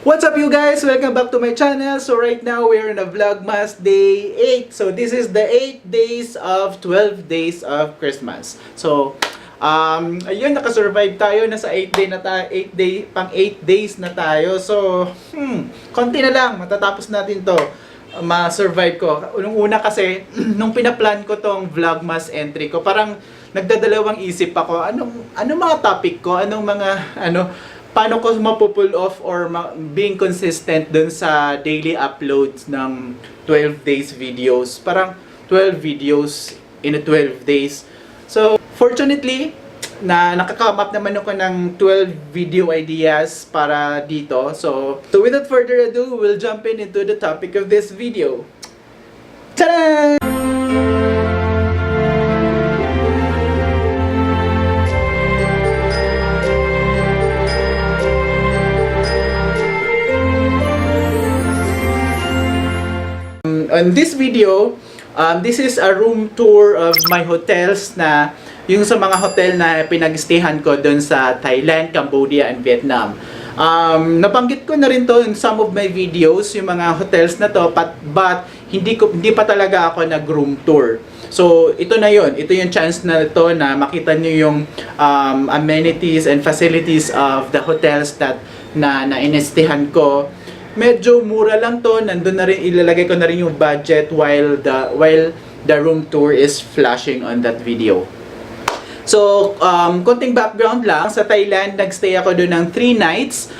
What's up you guys? Welcome back to my channel. So right now we're in a Vlogmas day 8. So this is the 8 days of 12 days of Christmas. So ayun, nakasurvive tayo. Nasa 8 day na tayo, 8 days na tayo. So konti na lang matatapos natin to. Ma-survive ko. Unang-una kasi nung pinaplan ko tong Vlogmas entry ko, parang nagdadalawang isip ako, anong mga topic ko, paano ko mapupull off or being consistent dun sa daily uploads ng 12 days videos. Parang 12 videos in a 12 days. So, fortunately, nakaka-come up naman ako ng 12 video ideas para dito. So without further ado, we'll jump into the topic of this video. Ta-da! On this video, this is a room tour of my hotels na yung sa mga hotel na pinag-stayhan ko doon sa Thailand, Cambodia, and Vietnam. Nabanggit ko na rin to in some of my videos, yung mga hotels na to, but hindi pa talaga ako nag-room tour. So, ito na yun. Ito yung chance na to na makita nyo yung amenities and facilities of the hotels na inestehan ko. Medyo mura lang to, nandun na rin, ilalagay ko na rin yung budget while the room tour is flashing on that video. So, konting background lang, sa Thailand, nagstay ako doon ng 3 nights,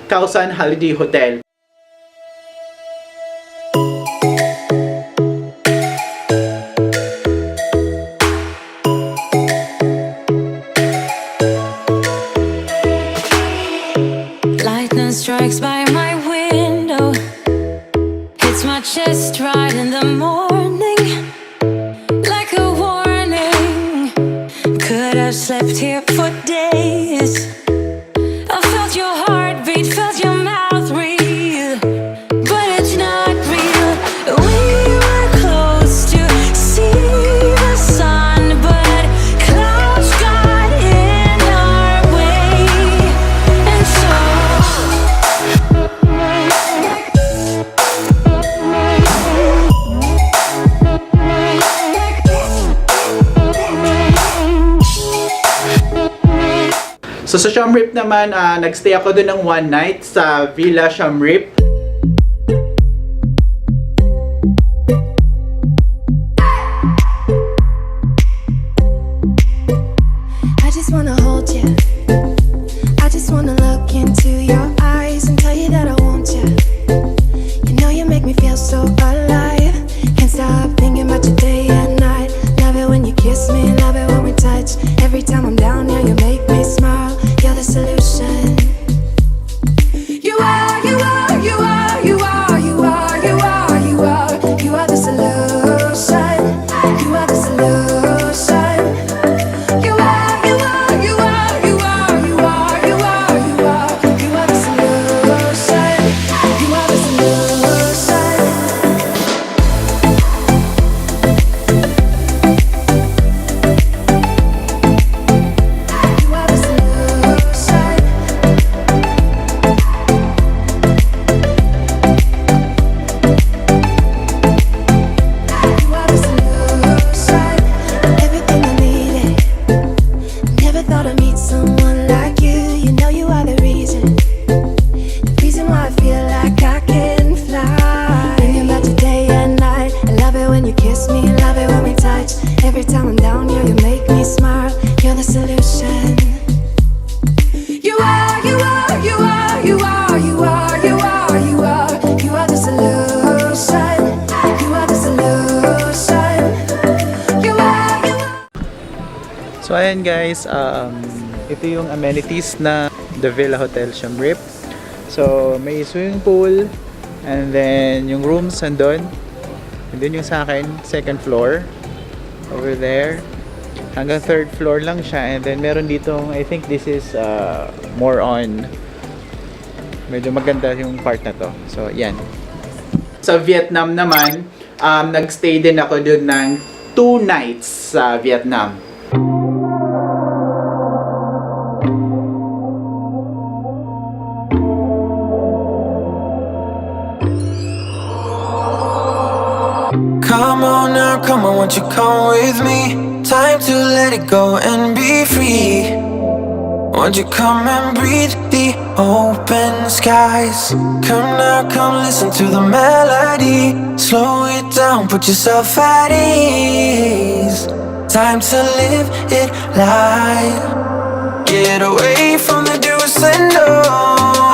Khao San Holiday Hotel. Lightning strikes by my window, hits my chest right in the morning, like a warning. Could have slept here for days. I felt your heartbeat, felt your mouth breathe, but it's not real. We were close to see the sun, but clouds got in our way, and so So sa Siem Reap naman, nagstay ako doon ng 1 night sa Villa Siem Reap. I just wanna hold you. I just wanna look into your eyes and tell you that I want you. You know you make me feel so alive. Can't stop thinking about you day and night. Love it when you kiss me, love it when we touch. Every time I'm down here, you make me smile. You're the solution. You are, you are, you are, you are, you are, you are, you are. You are the solution. You are the solution. You are, you are, you are, you are, you are, you are, you are. You are the solution. You are the solution. You are the solution. You are the solution. Everything I needed. Never thought I'd meet someone like you. You know you are the reason why I feel like I can fly. Thinking about you day and night. I love it when you kiss me, love it when we touch. Every time I'm down here, you make me smile. You're the solution. You are, you are, you are, you are, you are, you are, you are. You are the solution. You are the solution. You are, you are. So ayan guys, ito yung amenities na the Villa Hotel Siem Reap. So may swimming pool, and then yung rooms andun. And then yung sa akin, second floor over there. Hanggang third floor lang siya, and then meron ditong, I think this is more on, medyo maganda yung part na to. So yan. Sa Vietnam naman, nagstay din ako dun ng 2 nights sa Vietnam. Come on now, come on, won't you come with me? Time to let it go and be free. Won't you come and breathe the open skies? Come now, come listen to the melody. Slow it down, put yourself at ease. Time to live it light. Get away from the do's and don'ts.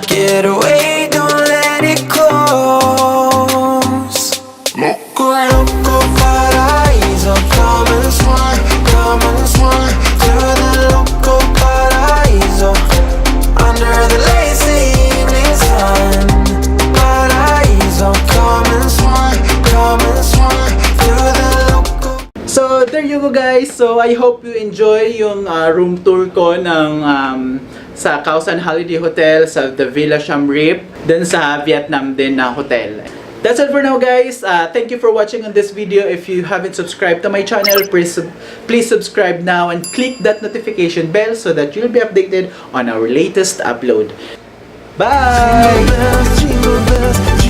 Get away, don't let it close. Loco, loco, paraíso. Come and swing, come and swing to the loco paraíso. Under the lazy evening sun. Paraíso, come and swing to the loco. So, there you go guys. So, I hope you enjoy yung room tour ko ng sa Khao San Holiday Hotel, sa The Villa Siem Reap, then sa Vietnam din na hotel. That's it for now guys. Thank you for watching on this video. If you haven't subscribed to my channel, please subscribe now and click that notification bell so that you'll be updated on our latest upload. Bye! Jingle bells, jingle bells.